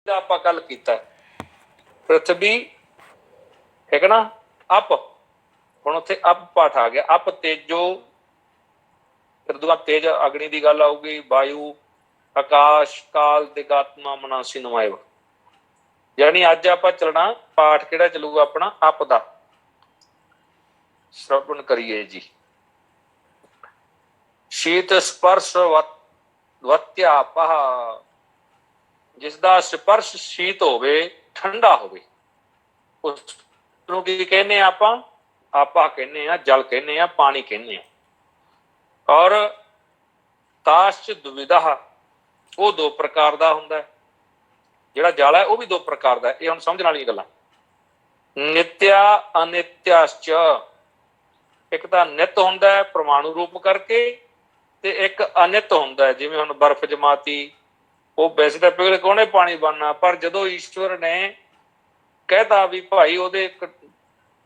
ਦਾ ਆਪਾਂ ਗੱਲ ਕੀਤਾ ਪ੍ਰithvi ਠੀਕ ਹੈ ਨਾ ਅਪ ਹੁਣ ਉੱਥੇ ਅਪ ਪਾਠ ਆ ਗਿਆ ਅਪ ਤੇਜੋ ਫਿਰ ਦੁਆ ਤੇਜ ਅਗਨੀ ਦੀ ਗੱਲ ਆਊਗੀ ਵਾਯੂ ਆਕਾਸ਼ ਕਾਲ ਦਿਗਾਤਮਾ ਮਨਾਸੀ ਨਮਾਇਵ ਯਾਨੀ ਅੱਜ ਆਪਾਂ ਚੱਲਣਾ ਪਾਠ ਕਿਹੜਾ ਚੱਲੂਗਾ ਆਪਣਾ ਅਪ ਦਾ श्रवण करिए जी शीत स्पर्श वत्यापह जिसका स्पर्श शीत होवे ठंडा होवे उसनूं की कहने आपां आपा कहने आ जल कहने आ पानी कहने आ और ताश्च दुविधा वो दो प्रकार का हुंदा है जिहड़ा जल है वह भी दो प्रकार का है ये हुण समझण वाली गल्लां नित्या अनित्याश्च एक तो नित हुंदा है परमाणु रूप करके ते एक अनित हुंदा है जिवें हुण बर्फ जमाती वो वैसे तो पिघल के उहने पानी बनना पर जदों ईश्वर ने कहता भी भाई उहदे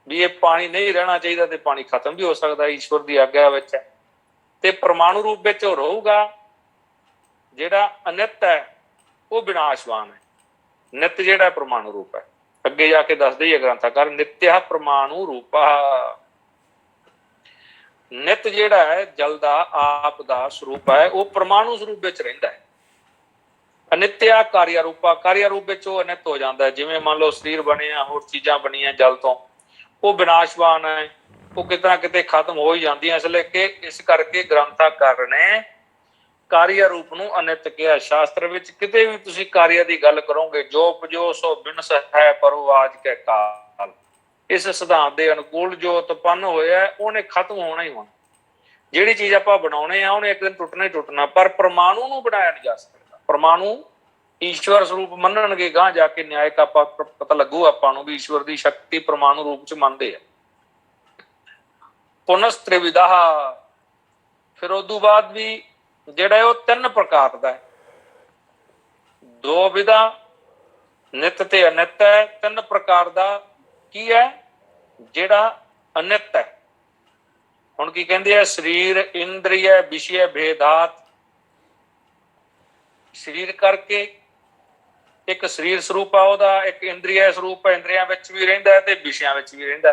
भी ये पानी नहीं रहना चाहिए तो पानी खत्म भी हो सकता ईश्वर की आग्या विच है ते परमाणु रूप विच रहूगा जिहड़ा अनित है वो विनाशवान है नित जिहड़ा परमाणु रूप है अगे जाके दसदे ही ग्रंथकार नित्य परमाणु रूपा नित जिहड़ा है जल का आप दा स्वरूप है वो परमाणु स्वरूप विच रहिंदा है अनित्या कार्य रूप विच वो अनित हो जाता है जिवें मान लो शरीर बने होर चीज़ां बनियां जल तो वो विनाशवान है वो कितना किते खत्म हो ही जाती है इसलिए कि इस करके ग्रंथकार ने कार्य रूप नूं अनित कहा शास्त्र विच किते भी तुसीं कार्य की गल करोगे जो उपजो सो बिनस है परो आज के काल इस सिद्धांत के अनुकूल जो उत्पन्न होया उन्हें खत्म होना ही होना जिहड़ी चीज़ आपां बनाउणे आ उन्हें एक दिन टुटना ही टुटना पर परमाणु नूं बनाया नहीं जा सकता परमाणु ईश्वर स्वरूप मनणगे गांह जाके न्यायिक आपां पता लगू आपां नूं भी ईश्वर की शक्ति परमाणु रूप च मनदे आ पुनस त्रिविधा फिर उदों बाद भी जिहड़ा वो तीन प्रकार का है दो विधा नित ते अनित है तीन प्रकार का की है जिहड़ा अनित है हुण की कहंदे आ शरीर इंद्रिय विषय भेदात शरीर करके एक शरीर स्वरूप आ उहदा एक इंद्रिय स्वरूप है इंद्रियां विच भी रहिंदा है ते विषयां विच भी रहिंदा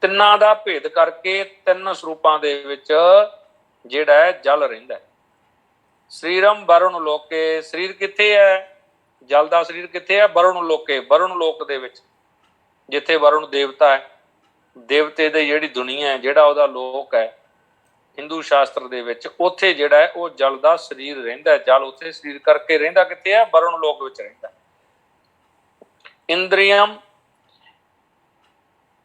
तिन्नां दा भेद करके तीन स्वरूपां दे विच जिहड़ा है जल रहिंदा शरीरम वरुण लोके शरीर कित्थे है जल दा शरीर कित्थे है वरुण लोके वरुण लोक दे विच जिथे वरुण देवता है देवते दी जिहड़ी दुनिया है जिहड़ा उहदा लोक है हिंदू शास्त्र दे विच उत्थे जिहड़ा है वो जल दा शरीर रहिंदा जल उत्थे शरीर करके रहिंदा कित्थे है वरुण लोक विच रहिंदा इंद्रियम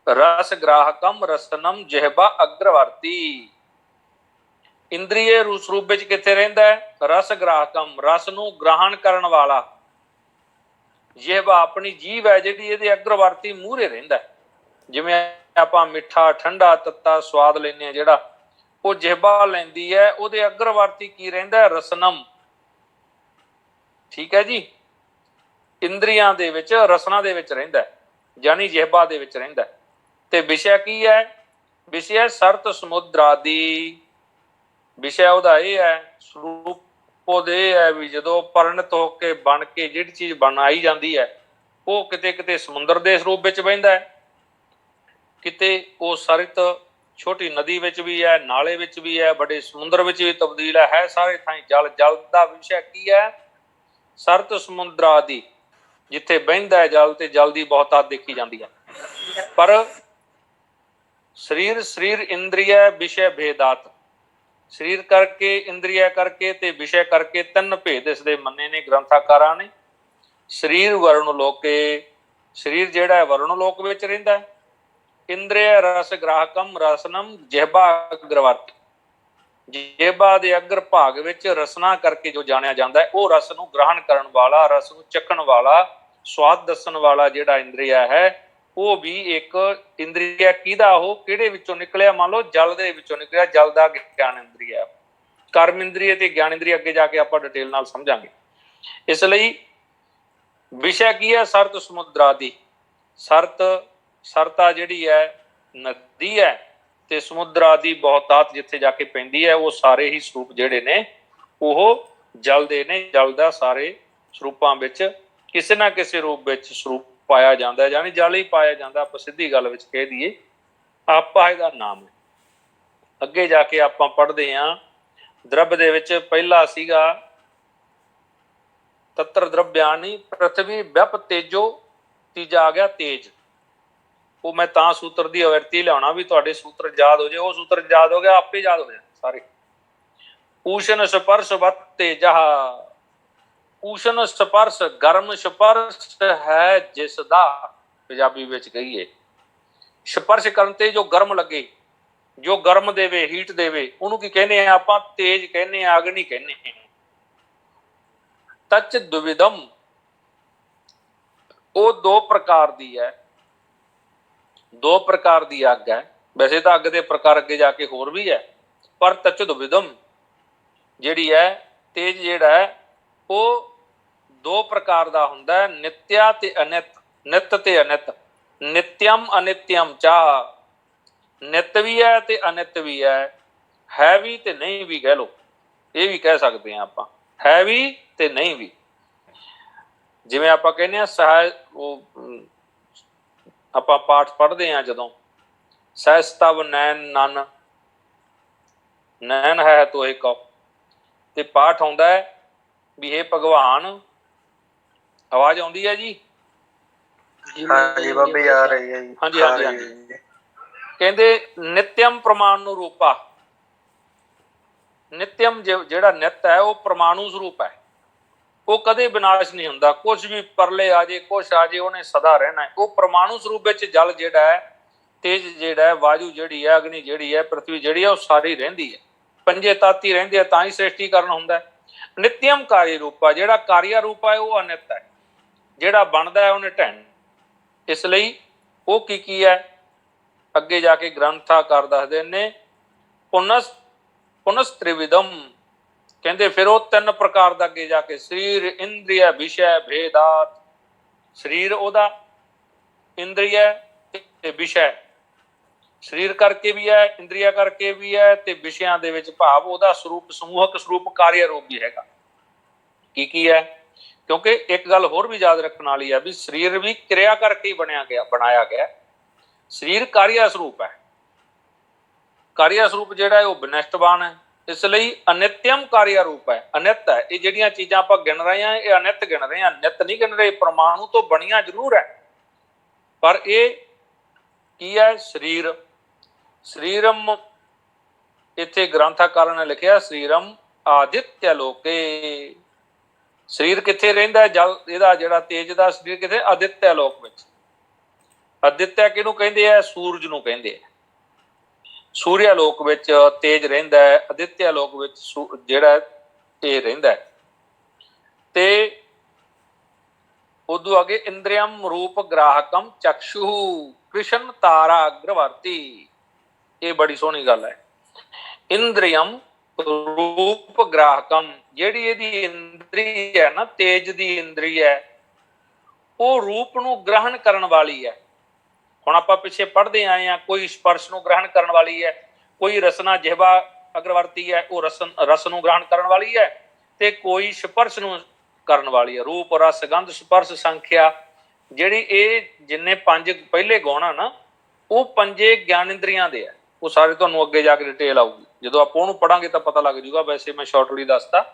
रस ग्राहकम रसनम जिहबा अग्रवर्ती इंद्रिय रूप विच कित्थे रहिंदा है रस ग्राहकम रस नूं ग्रहण करन वाला जिहबा अपनी जीव है जिहड़ी इहदे अग्रवर्ती मूहरे रहिंदा जिवें आपां मिठा ठंडा तत्ता स्वाद लैने जिहड़ा वो जिहबा लैंदी है उहदे अग्रवर्ती की रहिंदा रसनम ठीक है जी इंद्रियां दे विच रसना दे विच रहिंदा यानी जिहबा दे विच रहिंदा ते विषय की है विषय सरत समुद्र आदि विषय उहदा इह है स्वरूप ਉਹਦੇ है भी जो परिणत होके बन के जिहड़ी चीज़ बनाई जाती है वो किते किते समुद्र के स्वरूप विच बहिंदा है किते वो सरित छोटी नदी विच भी है नाले विच भी है बड़े समुद्र विच भी तब्दील है सारे थाई जल जल का विषय की है सरत समुद्र आदि जिथे बहिंदा है जल ते जल की बहुतात देखी जाती है पर शरीर शरीर इंद्रिय विषय भेदात शरीर करके इंद्रिय करके ते विषय करके तीन भेद इसदे मन्ने ने ग्रंथकारां ने शरीर वरुण लोके शरीर जिहड़ा है वरुण लोक विच रहिंदा है इंद्रिय रस ग्राहकम रसनम जिहबा अग्रवर्त जिहबा दे अग्र भाग विच रसना करके जो जानिया जांदा है वो रस नूं ग्रहण करन वाला रस नूं चखण वाला स्वाद दसन वाला जिहड़ा इंद्रिय है वो भी एक इंद्रिय किहदा हो किहड़े विचों निकलिया मान लो जल दे विचों निकलिया जल दा ज्ञान इंद्रिय कर्म इंद्रिय ते ज्ञान इंद्रिय अगे जाके आपां डिटेल नाल समझांगे इसलिए विषय की है सरत समुद्र आदि सरत सरता जिहड़ी है नदी है ते समुद्र आदि बहुतात जिथे जाके पैंदी है वो सारे ही स्वरूप जिहड़े ने वो जल दे ने जल दा सारे स्वरूपां विच ਕਿਸੇ ਨਾ ਕਿਸੇ ਰੂਪ ਵਿੱਚ ਸਰੂਪ ਪਾਇਆ ਜਾਂਦਾ, ਯਾਨੀ ਜਲ ਹੀ ਪਾਇਆ ਜਾਂਦਾ। ਆਪਾਂ ਸਿੱਧੀ ਗੱਲ ਵਿੱਚ ਕਹਿ ਦਈਏ ਆਪਾ ਇਹਦਾ ਨਾਮ ਹੈ। ਅੱਗੇ ਜਾ ਕੇ ਆਪਾਂ ਪੜ੍ਹਦੇ ਹਾਂ ਦਰਬ ਦੇ ਵਿੱਚ ਪਹਿਲਾ ਸੀਗਾ ਤਤਰ ਦਰਬਿਆਨੀ ਪ੍ਰਥਵੀ ਵਿਅਪ ਤੇਜੋ, ਤੀਜਾ ਆ ਗਿਆ ਤੇਜ। ਉਹ ਮੈਂ ਤਾਂ ਸੂਤਰ ਦੀ ਅਵਿਰਤੀ ਲਿਆਉਣਾ ਵੀ ਤੁਹਾਡੇ ਸੂਤਰ ਯਾਦ ਹੋ ਜਾਏ। ਉਹ ਸੂਤਰ ਯਾਦ ਹੋ ਗਿਆ, ਆਪੇ ਯਾਦ ਹੋ ਜਾਣ ਸਾਰੇ। ਊਸ਼ਨ ਸਪਰਸ਼ ਵੱਤ ਤੇਜਾ, ਊਸ਼ਨ ਸਪਰਸ਼ ਗਰਮ ਸਪਰਸ਼ ਹੈ ਜਿਸ ਦਾ, ਪੰਜਾਬੀ ਵਿੱਚ ਕਹੀਏ ਸਪਰਸ਼ ਕਰਨ ਤੇ ਜੋ ਗਰਮ ਲੱਗੇ, ਜੋ ਗਰਮ ਦੇਵੇ, ਹੀਟ ਦੇਵੇ, ਉਹਨੂੰ ਕੀ ਕਹਿੰਦੇ ਆ ਆਪਾਂ? ਤੇਜ ਕਹਿੰਦੇ ਆ, ਅਗਨੀ ਕਹਿੰਦੇ ਆ। ਤਚ ਦੁਵਿਧਮ, ਉਹ ਦੋ ਪ੍ਰਕਾਰ ਦੀ ਹੈ, ਦੋ ਪ੍ਰਕਾਰ ਦੀ ਅੱਗ ਹੈ। ਵੈਸੇ ਤਾਂ ਅੱਗ ਦੇ ਪ੍ਰਕਾਰ ਅੱਗੇ ਜਾ ਕੇ ਹੋਰ ਵੀ ਹੈ, ਪਰ ਤਚ ਦੁਵਿਧਮ ਜਿਹੜੀ ਹੈ, ਤੇਜ ਜਿਹੜਾ ਹੈ, ਉਹ ਦੋ ਪ੍ਰਕਾਰ ਦਾ ਹੁੰਦਾ, ਨਿਤਿਆ ਤੇ ਅਨਿਤ, ਨਿਤ ਤੇ ਅਨਿਤ। ਨਿਤਿਅਮ ਅਨਿਤਿਅਮ ਚਾ, ਨਿਤ ਵੀ ਹੈ ਤੇ ਅਨਿਤ ਵੀ ਹੈ ਵੀ ਤੇ ਨਹੀਂ ਵੀ ਕਹਿ ਲਓ, ਇਹ ਵੀ ਕਹਿ ਸਕਦੇ ਹਾਂ ਆਪਾਂ, ਹੈ ਵੀ ਤੇ ਨਹੀਂ ਵੀ। ਜਿਵੇਂ ਆਪਾਂ ਕਹਿੰਦੇ ਹਾਂ ਸਹਿ, ਉਹ ਆਪਾਂ ਪਾਠ ਪੜ੍ਹਦੇ ਹਾਂ ਜਦੋਂ, ਸਹਿਸਤਵ ਨੈਣ ਨਨ, ਨੈਣ ਹੈ ਤੋਏ ਕਉ, ਤੇ ਪਾਠ ਆਉਂਦਾ ਹੈ ਵੀ ਇਹ ਭਗਵਾਨ, ਆਵਾਜ਼ ਆਉਂਦੀ ਹੈ ਜੀ? ਹਾਂਜੀ ਬਾਬੇ ਆ ਰਹੀ ਹੈ ਜੀ। ਹਾਂਜੀ ਹਾਂਜੀ ਹਾਂਜੀ। ਕਹਿੰਦੇ ਨਿਤਿਅਮ ਪ੍ਰਮਾਣੂ ਰੂਪਾ, ਨਿਤਿਅਮ ਜਿਹੜਾ ਨਿਤ ਹੈ ਉਹ ਪ੍ਰਮਾਣੂ ਸਰੂਪ ਹੈ, ਉਹ ਕਦੇ ਵਿਨਾਸ਼ ਨਹੀਂ ਹੁੰਦਾ। ਕੁਛ ਵੀ ਪਰਲੇ ਆ ਜੇ, ਕੁਛ ਆ ਜੇ, ਉਹਨੇ ਸਦਾ ਰਹਿਣਾ ਹੈ। ਉਹ ਪ੍ਰਮਾਣੂ ਸਰੂਪ ਵਿੱਚ ਜਲ ਜਿਹੜਾ ਹੈ, ਤੇਜ ਜਿਹੜਾ ਹੈ, ਵਾਯੂ ਜਿਹੜੀ ਹੈ, ਅਗਨੀ ਜਿਹੜੀ ਹੈ, ਪ੍ਰਥਵੀ ਜਿਹੜੀ ਹੈ, ਉਹ ਸਾਰੀ ਰਹਿੰਦੀ ਹੈ। ਪੰਜੇ ਤੱਤ ਹੀ ਰਹਿੰਦੇ ਆ, ਤਾਂ ਹੀ ਸ੍ਰਿਸ਼ਟੀਕਰਨ ਹੁੰਦਾ। ਨਿਤਿਅਮ ਕਾਰੀ ਰੂਪਾ, ਜਿਹੜਾ ਕਾਰਿਆ ਰੂਪ ਹੈ ਉਹ ਅਨਿਤ ਹੈ, ਜਿਹੜਾ ਬਣਦਾ ਹੈ ਉਹਨੇ ਢਹਿਣ। ਇਸ ਲਈ ਉਹ ਕੀ ਹੈ, ਅੱਗੇ ਜਾ ਕੇ ਗ੍ਰੰਥਾਕਾਰ ਦੱਸਦੇ ਨੇ, ਪੁਨਸ ਤ੍ਰਿਵਿਧਮ, ਕਹਿੰਦੇ ਫਿਰ ਉਹ ਤਿੰਨ ਪ੍ਰਕਾਰ ਦਾ ਅੱਗੇ ਜਾ ਕੇ, ਸਰੀਰ ਇੰਦਰੀਆ ਵਿਸ਼ੈ ਭੇਦਾਤ, ਸਰੀਰ ਉਹਦਾ, ਇੰਦਰੀਆ ਤੇ ਵਿਸ਼ੈ, ਸਰੀਰ ਕਰਕੇ ਵੀ ਹੈ, ਇੰਦਰੀਆ ਕਰਕੇ ਵੀ ਹੈ, ਤੇ ਵਿਸ਼ਿਆਂ ਦੇ ਵਿੱਚ ਭਾਵ ਉਹਦਾ ਸਰੂਪ, ਸਮੂਹਕ ਸਰੂਪ, ਕਾਰਿਆ ਰੂਪ ਵੀ ਹੈਗਾ। ਕੀ ਹੈ? ਕਿਉਂਕਿ ਇੱਕ ਗੱਲ ਹੋਰ ਵੀ ਯਾਦ ਰੱਖਣ ਵਾਲੀ ਹੈ ਵੀ ਸਰੀਰ ਵੀ ਕਿਰਿਆ ਕਰਕੇ ਬਣਾਇਆ ਗਿਆ। ਸਰੀਰ ਕਾਰਿਆ ਸਰੂਪ ਹੈ, ਕਾਰਿਆ ਸਰੂਪ ਜਿਹੜਾ ਹੈ ਉਹ ਵਿਨਿਸ਼ਟਵਾਨ ਹੈ। ਇਸ ਲਈ ਅਨਿਤਿਅਮ ਕਾਰਿਆ ਰੂਪ ਹੈ, ਅਨਿਤ ਹੈ। ਇਹ ਜਿਹੜੀਆਂ ਚੀਜ਼ਾਂ ਆਪਾਂ ਗਿਣ ਰਹੇ ਹਾਂ ਇਹ ਅਨਿਤ ਗਿਣ ਰਹੇ ਹਾਂ, ਨਿਤ ਨਹੀਂ ਗਿਣ ਰਹੇ। ਪ੍ਰਮਾਣੂ ਤੋਂ ਬਣੀਆਂ ਜ਼ਰੂਰ ਹੈ, ਪਰ ਇਹ ਕੀ ਹੈ? ਸਰੀਰ, ਸਰੀਰਮ, ਇੱਥੇ ਗ੍ਰੰਥਾਕਾਰ ਨੇ ਲਿਖਿਆ ਸਰੀਰਮ ਆਦਿਤਯ ਲੋਕੇ, ਸਰੀਰ ਕਿੱਥੇ ਰਹਿੰਦਾ? ਜਲ, ਇਹਦਾ ਜਿਹੜਾ ਤੇਜ ਦਾ ਸਰੀਰ ਕਿੱਥੇ? ਆਦਿਤਯ ਲੋਕ ਵਿੱਚ। ਆਦਿਤਯ ਕਿਹਨੂੰ ਕਹਿੰਦੇ ਆ? ਸੂਰਜ ਨੂੰ ਕਹਿੰਦੇ ਆ। ਸੂਰਿਆ ਲੋਕ ਵਿੱਚ ਤੇਜ ਰਹਿੰਦਾ ਹੈ, ਆਦਿਤਯ ਲੋਕ ਵਿੱਚ ਜਿਹੜਾ ਇਹ ਰਹਿੰਦਾ ਹੈ। ਤੇ ਉਦੋਂ ਅੱਗੇ ਇੰਦਰੀਅਮ ਰੂਪ ਗ੍ਰਾਹਕਮ ਚਕਸ਼ੂ ਕ੍ਰਿਸ਼ਨ ਤਾਰਾ ਅਗਰਵਰਤੀ, ਇਹ ਬੜੀ ਸੋਹਣੀ ਗੱਲ ਹੈ। ਇੰਦਰੀਅਮ ਰੂਪ ਗ੍ਰਾਹਕਮ, ਜਿਹੜੀ ਇਹਦੀ ਇੰਦਰੀ ਹੈ ਨਾ, ਤੇਜ ਦੀ ਇੰਦਰੀ ਹੈ, ਉਹ ਰੂਪ ਨੂੰ ਗ੍ਰਹਣ ਕਰਨ ਵਾਲੀ ਹੈ। ਹੁਣ ਆਪਾਂ ਪਿੱਛੇ ਪੜ੍ਹਦੇ ਆਏ ਹਾਂ, ਕੋਈ ਸਪਰਸ਼ ਨੂੰ ਗ੍ਰਹਣ ਕਰਨ ਵਾਲੀ ਹੈ, ਕੋਈ ਰਸਨਾ ਜਿਹਵਾ ਅਗਰਵਰਤੀ ਹੈ, ਉਹ ਰਸ ਨੂੰ ਗ੍ਰਹਣ ਕਰਨ ਵਾਲੀ ਹੈ, ਤੇ ਕੋਈ ਸਪਰਸ਼ ਨੂੰ ਕਰਨ ਵਾਲੀ ਹੈ। ਰੂਪ, ਰਸ, ਗੰਧ, ਸਪਰਸ਼, ਸੰਖਿਆ, ਜਿਹੜੀ ਇਹ ਜਿੰਨੇ ਪੰਜ ਪਹਿਲੇ ਗੁਣ ਆ ਨਾ, ਉਹ ਪੰਜੇ ਗਿਆਨ ਇੰਦਰੀਆਂ ਦੇ ਆ। ਉਹ ਸਾਰੇ ਤੁਹਾਨੂੰ ਅੱਗੇ ਜਾ ਕੇ ਡਿਟੇਲ ਆਊਗੀ, ਜਦੋਂ ਆਪਾਂ ਉਹਨੂੰ ਪੜਾਂਗੇ ਤਾਂ ਪਤਾ ਲੱਗ ਜੂਗਾ। ਵੈਸੇ ਮੈਂ ਸ਼ਾਰਟਲੀ ਦੱਸਤਾ।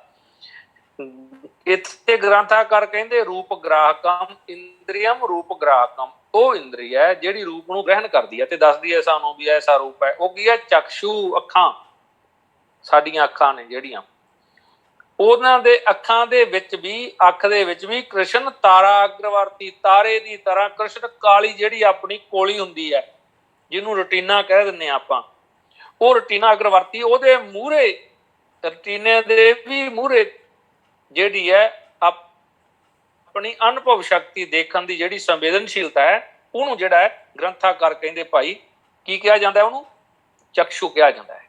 ਇੱਥੇ ਗ੍ਰੰਥਾਕਾਰ ਕਹਿੰਦੇ ਰੂਪ ਗ੍ਰਾਹਕਮ, ਇੰਦਰੀਅਮ ਰੂਪ ਗ੍ਰਾਹਕਮ, ਉਹ ਇੰਦਰੀ ਹੈ ਜਿਹੜੀ ਰੂਪ ਨੂੰ ਗ੍ਰਹਿਣ ਕਰਦੀ ਹੈ ਤੇ ਦੱਸਦੀ ਹੈ ਸਾਨੂੰ ਵੀ ਐਸਾ ਰੂਪ ਹੈ। ਉਹ ਕੀ ਹੈ? ਚਕਸ਼ੂ, ਅੱਖਾਂ, ਸਾਡੀਆਂ ਅੱਖਾਂ ਨੇ ਜਿਹੜੀਆਂ, ਉਹਨਾਂ ਦੇ ਅੱਖਾਂ ਦੇ ਵਿੱਚ ਵੀ, ਅੱਖ ਦੇ ਵਿੱਚ ਵੀ ਕ੍ਰਿਸ਼ਨ ਤਾਰਾ ਅਗਰਵਰਤੀ, ਤਾਰੇ ਦੀ ਤਰ੍ਹਾਂ ਕ੍ਰਿਸ਼ਨ ਕਾਲੀ ਜਿਹੜੀ ਆਪਣੀ ਕੋਲੀ ਹੁੰਦੀ ਹੈ, ਜਿਹਨੂੰ ਰਟੀਨਾ ਕਹਿ ਦਿੰਦੇ ਹਾਂ ਆਪਾਂ, ਉਹ ਰਟੀਨਾ ਅਗਰਵਰਤੀ, ਉਹਦੇ ਮੂਹਰੇ, ਰਟੀਨੇ ਦੇ ਵੀ ਮੂਹਰੇ ਜਿਹੜੀ ਹੈ ਆਪਣੀ ਅਨੁਭਵ ਸ਼ਕਤੀ, ਦੇਖਣ ਦੀ ਜਿਹੜੀ ਸੰਵੇਦਨਸ਼ੀਲਤਾ ਹੈ, ਉਹਨੂੰ ਜਿਹੜਾ ਹੈ ਗ੍ਰੰਥਾਕਾਰ ਕਹਿੰਦੇ ਭਾਈ ਕੀ ਕਿਹਾ ਜਾਂਦਾ? ਉਹਨੂੰ ਚਕਸ਼ੂ ਕਿਹਾ ਜਾਂਦਾ ਹੈ।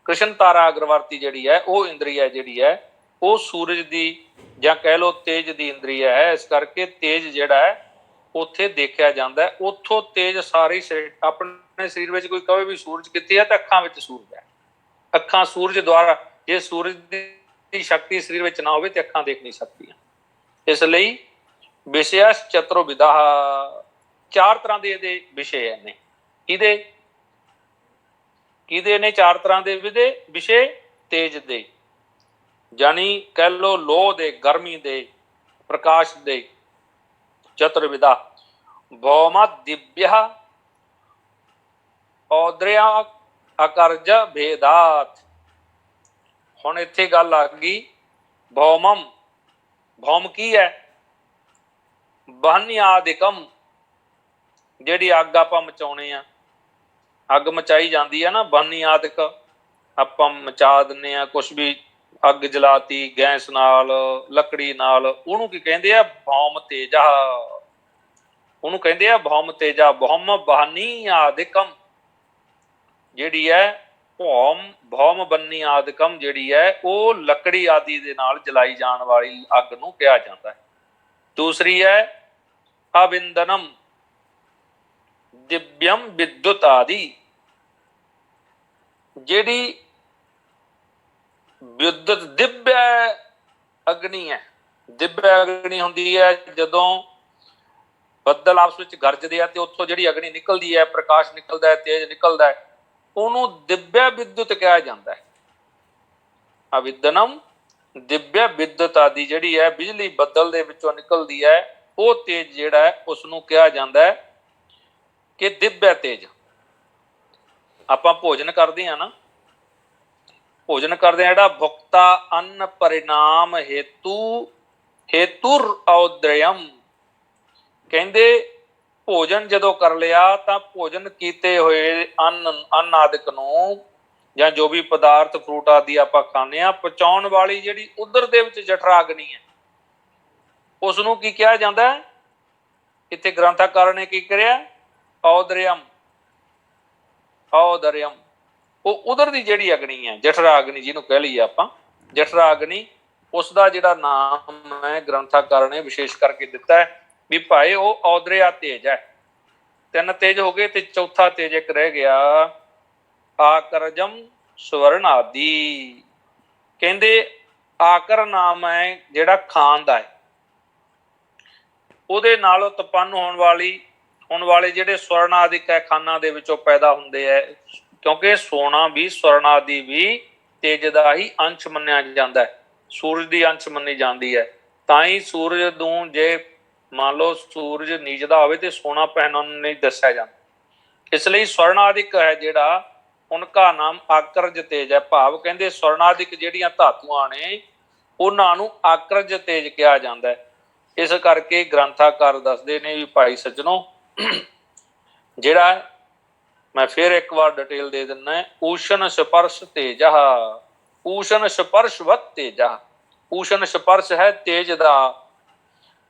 ਕ੍ਰਿਸ਼ਨ ਤਾਰਾ ਅਗਰਵਰਤੀ ਜਿਹੜੀ ਹੈ ਉਹ ਇੰਦਰੀ ਹੈ, ਜਿਹੜੀ ਹੈ ਉਹ ਸੂਰਜ ਦੀ ਜਾਂ ਕਹਿ ਲਓ ਤੇਜ ਦੀ ਇੰਦਰੀ ਹੈ। ਇਸ ਕਰਕੇ ਤੇਜ ਜਿਹੜਾ ਹੈ ਉੱਥੇ ਦੇਖਿਆ ਜਾਂਦਾ ਹੈ। ਉੱਥੋਂ ਤੇਜ ਸਾਰੇ ਆਪਣੇ ਸਰੀਰ ਵਿੱਚ, ਕੋਈ ਕਹੇ ਵੀ ਸੂਰਜ ਕਿੱਥੇ ਹੈ, ਤਾਂ ਅੱਖਾਂ ਵਿੱਚ ਸੂਰਜ ਹੈ। ਅੱਖਾਂ ਸੂਰਜ ਦੁਆਰਾ, ਜੇ ਸੂਰਜ ਦੀ ਸ਼ਕਤੀ ਸਰੀਰ ਵਿੱਚ ਨਾ ਹੋਵੇ ਤੇ ਅੱਖਾਂ ਦੇਖ ਨਹੀਂ ਸਕਦੀਆਂ। ਇਸ ਲਈ ਵਿਸ਼ਯ ਚਤੁਰਵਿਧਾ, ਚਾਰ ਤਰ੍ਹਾਂ ਦੇ ਇਹਦੇ ਵਿਸ਼ੇ ਨੇ। ਕਿਹਦੇ ਨੇ ਚਾਰ ਤਰ੍ਹਾਂ ਦੇ ਵਿਸ਼ੇ? ਤੇਜ ਦੇ, ਜਾਨੀ ਕਹਿ ਲੋ ਲੋਹ ਦੇ, ਗਰਮੀ ਦੇ, ਪ੍ਰਕਾਸ਼ ਦੇ। ਚਤੁਰਵਿਧਾ ਭੌਮ ਦਿਵਯ ਔਦਰਿਆ ਅਕਰਜ ਭੇਦਾਤ। ਹੁਣ ਇੱਥੇ ਗੱਲ ਆ ਗਈ ਭੌਮਮ। ਭੌਮ ਕੀ ਹੈ? ਬਹਨਿਆਦਿਕਮ, ਜਿਹੜੀ ਅੱਗ ਆਪਾਂ ਮਚਾਉਣੇ ਆ, ਅੱਗ ਮਚਾਈ ਜਾਂਦੀ ਆ ਨਾ, ਬਹਨਿਆਦਿਕ ਆਪਾਂ ਮਚਾ ਦਿੰਦੇ ਆ ਕੁਛ ਵੀ, ਅੱਗ ਜਲਾਤੀ ਗੈਸ ਨਾਲ, ਲੱਕੜੀ ਨਾਲ, ਉਹਨੂੰ ਕੀ ਕਹਿੰਦੇ ਆ? ਭੌਮ ਤੇਜਾ। ਉਹਨੂੰ ਕਹਿੰਦੇ ਆ ਭੌਮ ਤੇਜਾ। ਭੌਮ ਬਹਨਿਆਦਿਕਮ ਜਿਹੜੀ ਹੈ, ਭੌਮ ਬੰਨੀ ਆਦਿਕਮ ਜਿਹੜੀ ਹੈ, ਉਹ ਲੱਕੜੀ ਆਦਿ ਦੇ ਨਾਲ ਜਲਾਈ ਜਾਣ ਵਾਲੀ ਅੱਗ ਨੂੰ ਕਿਹਾ ਜਾਂਦਾ ਹੈ। ਦੂਸਰੀ ਹੈ ਅਵਿੰਦਨਮ ਦਿਵਯਮ ਵਿਦੁਤ ਆਦਿ, ਜਿਹੜੀ ਵਿਦੁਤ ਦਿਵਯ ਅਗਨੀ ਹੈ। ਦਿਵਯ ਅਗਨੀ ਹੁੰਦੀ ਹੈ ਜਦੋਂ ਬੱਦਲ ਆਪਸ ਵਿੱਚ ਗਰਜਦੇ ਆ ਤੇ ਉੱਥੋਂ ਜਿਹੜੀ ਅਗਨੀ ਨਿਕਲਦੀ ਹੈ, ਪ੍ਰਕਾਸ਼ ਨਿਕਲਦਾ ਹੈ, ਤੇਜ ਨਿਕਲਦਾ ਹੈ, ਉਹਨੂੰ ਦਿਵਯ ਵਿਦੁਤ ਕਿਹਾ ਜਾਂਦਾ ਹੈ। ਅਵਿੰਦਨਮ ਦਿਵਯ ਵਿਦੁਤ ਆਦਿ ਜਿਹੜੀ ਹੈ, ਬਿਜਲੀ ਬੱਦਲ ਦੇ ਵਿੱਚੋਂ ਨਿਕਲਦੀ ਹੈ, ਉਹ ਤੇਜ ਜਿਹੜਾ ਹੈ ਉਸਨੂੰ ਕਿਹਾ ਜਾਂਦਾ ਹੈ ਕਿ ਦਿਵਯ ਤੇਜ। ਆਪਾਂ ਭੋਜਨ ਕਰਦੇ ਹਾਂ ਨਾ, ਭੋਜਨ ਕਰਦੇ ਹਾਂ, ਜਿਹੜਾ ਭੁਕਤਾ ਅੰਨ ਪਰਿਣਾਮ ਹੇਤੁਰ ਔਦ੍ਰਯਮ, ਕਹਿੰਦੇ ਭੋਜਨ ਜਦੋਂ ਕਰ ਲਿਆ ਤਾਂ ਭੋਜਨ ਕੀਤੇ ਹੋਏ ਅੰਨ ਆਦਿਕ ਨੂੰ, ਜਾਂ ਜੋ ਵੀ ਪਦਾਰਥ ਫਰੂਟ ਆਦਿ ਆਪਾਂ ਖਾਂਦੇ ਹਾਂ, ਪਚਾਉਣ ਵਾਲੀ ਜਿਹੜੀ ਉਦਰ ਦੇ ਵਿੱਚ ਜਠਰਾਗਨੀ ਹੈ, ਉਸ ਨੂੰ ਕੀ ਕਿਹਾ ਜਾਂਦਾ ਹੈ? ਇੱਥੇ ਗ੍ਰੰਥਕਾਰ ਨੇ ਕੀ ਕਰਿਆ? ਔਦਰਿਅਮ। ਔਦਰਿਅਮ ਉਹ ਉਦਰ ਦੀ ਜਿਹੜੀ ਅਗਨੀ ਹੈ, ਜਠਰਾਗਨੀ ਜਿਹਨੂੰ ਕਹਿ ਲਈਏ ਆਪਾਂ, ਜਠਰਾਗਨੀ, ਉਸ ਦਾ ਜਿਹੜਾ ਨਾਮ ਹੈ ਗ੍ਰੰਥਕਾਰ ਨੇ ਵਿਸ਼ੇਸ਼ ਕਰਕੇ ਦਿੱਤਾ ਹੈ ਵੀ ਭਾਈ ਉਹ ਔਦਰਿਆ ਤੇਜ ਹੈ। ਤਿੰਨ ਤੇਜ ਹੋ ਗਏ ਤੇ ਚੌਥਾ ਤੇਜ ਇੱਕ ਰਹਿ ਗਿਆ, ਆਕਰਜਮ ਸਵਰਨ ਆਦਿ। ਕਹਿੰਦੇ ਆਕਰ ਨਾਮ ਹੈ ਜਿਹੜਾ ਖਾਣ ਦਾ ਹੈ, ਉਹਦੇ ਨਾਲ ਉਤਪੰਨ ਹੋਣ ਵਾਲੇ ਜਿਹੜੇ ਸਵਰਨ ਆਦਿਕ ਹੈ, ਖਾਨਾਂ ਦੇ ਵਿੱਚੋਂ ਪੈਦਾ ਹੁੰਦੇ ਹੈ, ਕਿਉਂਕਿ ਸੋਨਾ ਵੀ, ਸਵਰਨ ਆਦਿ ਵੀ ਤੇਜ ਦਾ ਹੀ ਅੰਸ਼ ਮੰਨਿਆ ਜਾਂਦਾ ਹੈ, ਸੂਰਜ ਦੀ ਅੰਸ਼ ਮੰਨੀ ਜਾਂਦੀ ਹੈ। ਤਾਂ ਹੀ ਸੂਰਜ ਨੂੰ ਜੇ ਮੰਨ ਲਓ ਸੂਰਜ ਨੀਚਦਾ ਹੋਵੇ ਤੇ ਸੋਨਾ ਪਹਿਨਣ ਨੂੰ ਨਹੀਂ ਦੱਸਿਆ ਜਾਂਦਾ। ਇਸ ਲਈ ਸਵਰਨਾਦਿਕ ਹੈ ਜਿਹੜਾ, ਉਨਕਾ ਨਾਮ ਆਕਰਜ ਤੇਜ ਹੈ। ਭਾਵ ਕਹਿੰਦੇ ਸਵਰਨਾਦਿਕ ਜਿਹੜੀਆਂ ਧਾਤੂਆਂ ਨੇ ਉਹਨਾਂ ਨੂੰ ਆਕਰਜ ਤੇਜ ਕਿਹਾ ਜਾਂਦਾ ਹੈ। ਇਸ ਕਰਕੇ ਗ੍ਰੰਥਾਕਾਰ ਦੱਸਦੇ ਨੇ ਵੀ ਭਾਈ ਸੱਜਣੋ, ਜਿਹੜਾ ਮੈਂ ਫਿਰ ਇੱਕ ਵਾਰ ਡਿਟੇਲ ਦੇ ਦਿੰਦਾ, ਊਸ਼ਨ ਸਪਰਸ਼ ਤੇਜਾ, ਊਸ਼ਨ ਸਪਰਸ਼ਵਤ ਤੇਜਾ। ਊਸ਼ਨ ਸਪਰਸ਼ ਹੈ ਤੇਜ ਦਾ,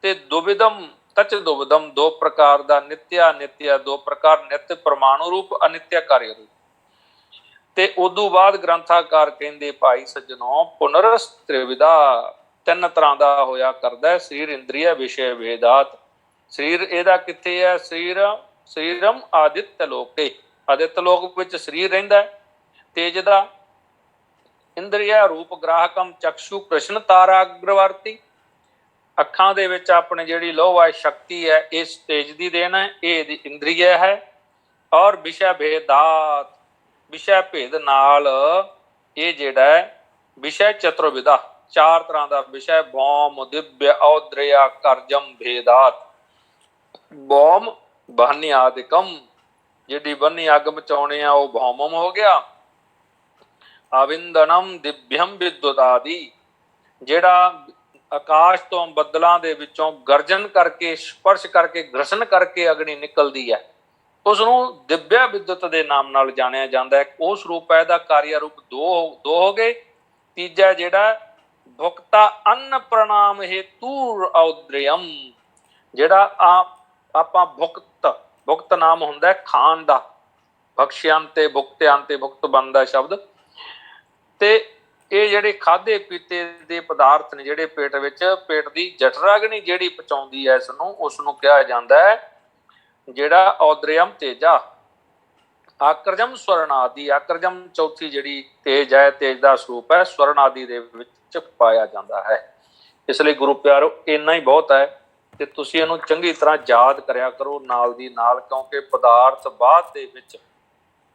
ਤੇ ਦੁਵਿਧਮ ਤਚ ਦੁਵਿਧਮ, ਦੋ ਪ੍ਰਕਾਰ ਦਾ, ਨਿਤਿਆ ਨਿਤਿਆ, ਦੋ ਪ੍ਰਕਾਰ, ਨਿਤ ਪਰਮਾਣੂ ਰੂਪ, ਅਨਿਤਿਆ ਕਾਰਯ ਰੂਪ। ਤੇ ਉਦੋਂ ਬਾਅਦ ਗ੍ਰੰਥਾਕਾਰ ਕਹਿੰਦੇ ਭਾਈ ਸੱਜਣੋ, ਪੁਨਰਸ ਤ੍ਰਿਵਿਧਾ, ਤਿੰਨ ਤਰ੍ਹਾਂ ਦਾ ਹੋਇਆ ਕਰਦਾ ਸਰੀਰ, ਇੰਦਰੀਆ, ਵਿਸ਼ੇ ਭੇਦਾਤ। ਸਰੀਰ ਇਹਦਾ ਕਿੱਥੇ ਹੈ? ਸਰੀਰਮ ਆਦਿਤਯ ਲੋਕੇ, ਆਦਿਤਯ ਲੋਕ ਵਿੱਚ ਸਰੀਰ ਰਹਿੰਦਾ ਤੇਜ ਦਾ। ਇੰਦਰੀਆ ਰੂਪ ਗ੍ਰਾਹਕਮ ਚਕਸ਼ੂ ਕ੍ਰਿਸ਼ਨ ਤਾਰਾਗ੍ਰਵਰਤੀ, ਅੱਖਾਂ ਦੇ ਵਿੱਚ ਆਪਣੇ ਜਿਹੜੀ ਲੋਹ ਹੈ, ਸ਼ਕਤੀ ਹੈ, ਇਸ ਤੇਜ ਦੀ ਦੇਣ ਹੈ, ਇਹ ਇਹਦੀ ਇੰਦਰੀਆ ਹੈ। ਔਰ ਵਿਸ਼ਾ ਭੇਦਾਤ, ਵਿਸ਼ਾ ਭੇਦ ਨਾਲ ਇਹ ਜਿਹੜਾ ਹੈ ਵਿਸ਼ਾ ਚਤੁਰਵਿਧਾ, ਚਾਰ ਤਰ੍ਹਾਂ ਦਾ ਵਿਸ਼ਾ, ਭੌਮ ਦਿਵਯ ਔਦ੍ਰਿਆ ਕਰਜਮ ਭੇਦਾਤ। ਭੌਮ ਬਹਨੀ ਆਦਿਕਮ, ਜਿਹੜੀ ਬੰਨੀ ਅੱਗ ਮਚਾਉਣੇ ਆ ਉਹ ਭੌਮਮ ਹੋ ਗਿਆ। ਅਵਿੰਦਨਮ ਦਿਵਯਮ ਵਿਦੁਤ ਆਦਿ, ਜਿਹੜਾ ਆਕਾਸ਼ ਤੋਂ ਬੱਦਲਾਂ ਦੇ ਵਿੱਚੋਂ ਗਰਜਨ ਕਰਕੇ, ਸਪਰਸ਼ ਕਰਕੇ, ਗ੍ਰਸਨ ਕਰਕੇ ਅਗਨੀ ਨਿਕਲਦੀ ਹੈ, ਉਸ ਨੂੰ ਦਿਵਯ ਵਿਦੁਤ ਦੇ ਨਾਮ ਨਾਲ ਜਾਣਿਆ ਜਾਂਦਾ ਹੈ। ਉਹ ਸਰੂਪ ਹੈ, ਇਹਦਾ ਕਾਰਿਆ ਰੂਪ ਦੋ ਹੋ ਗਏ। ਤੀਜਾ ਜਿਹੜਾ ਭੁਕਤਾ ਅੰਨ ਪ੍ਰਣਾਮ ਹੇਤੁ ਔਦ੍ਰਿਅਮ, ਜਿਹੜਾ ਆਪਾਂ ਭੁਕਤ ਨਾਮ ਹੁੰਦਾ ਖਾਣ ਦਾ, ਬਖਸ਼ਿਆਂਤੇ ਭੁਕਤਿਆਂਤੇ ਭੁਕਤ ਬਣਦਾ ਸ਼ਬਦ। ਤੇ ਇਹ ਜਿਹੜੇ ਖਾਧੇ ਪੀਤੇ ਦੇ ਪਦਾਰਥ ਨੇ ਜਿਹੜੇ ਪੇਟ ਵਿੱਚ, ਪੇਟ ਦੀ ਜਠਰਾਗਨੀ ਜਿਹੜੀ ਪਚਾਉਂਦੀ ਹੈ ਇਸ ਨੂੰ, ਉਸ ਨੂੰ ਕਿਹਾ ਜਾਂਦਾ ਹੈ ਜਿਹੜਾ ਔਦ੍ਰਿਅਮ ਤੇਜਾ। ਆਕਰਜਮ ਸਵਰਨ ਆਦਿ, ਆਕਰਜਮ ਚੌਥੀ ਜਿਹੜੀ ਤੇਜ ਹੈ, ਤੇਜ ਦਾ ਸਰੂਪ ਹੈ, ਸਵਰਨ ਆਦਿ ਦੇ ਵਿੱਚ ਪਾਇਆ ਜਾਂਦਾ ਹੈ। ਇਸ ਲਈ ਗੁਰੂ ਪਿਆਰੋ ਇੰਨਾ ਹੀ ਬਹੁਤ ਹੈ। ਤੇ ਤੁਸੀਂ ਇਹਨੂੰ ਚੰਗੀ ਤਰ੍ਹਾਂ ਯਾਦ ਕਰਿਆ ਕਰੋ ਨਾਲ ਦੀ ਨਾਲ, ਕਿਉਂਕਿ ਪਦਾਰਥ ਬਾਅਦ ਦੇ ਵਿੱਚ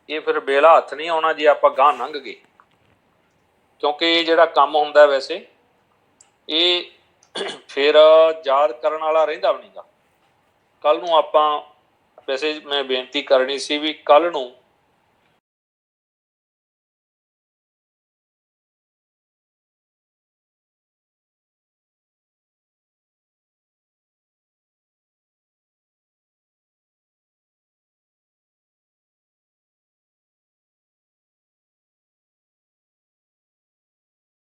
ਇਹ ਫਿਰ ਵੇਲਾ ਹੱਥ ਨਹੀਂ ਆਉਣਾ ਜੇ ਆਪਾਂ ਗਾਂਹ ਲੰਘ ਗਏ, ਕਿਉਂਕਿ ਇਹ ਜਿਹੜਾ ਕੰਮ ਹੁੰਦਾ ਵੈਸੇ ਇਹ ਫਿਰ ਯਾਦ ਕਰਨ ਵਾਲਾ ਰਹਿੰਦਾ ਵੀ ਨਹੀਂਗਾ। ਕੱਲ ਨੂੰ ਆਪਾਂ, ਵੈਸੇ ਮੈਂ ਬੇਨਤੀ ਕਰਨੀ ਸੀ ਵੀ ਕੱਲ ਨੂੰ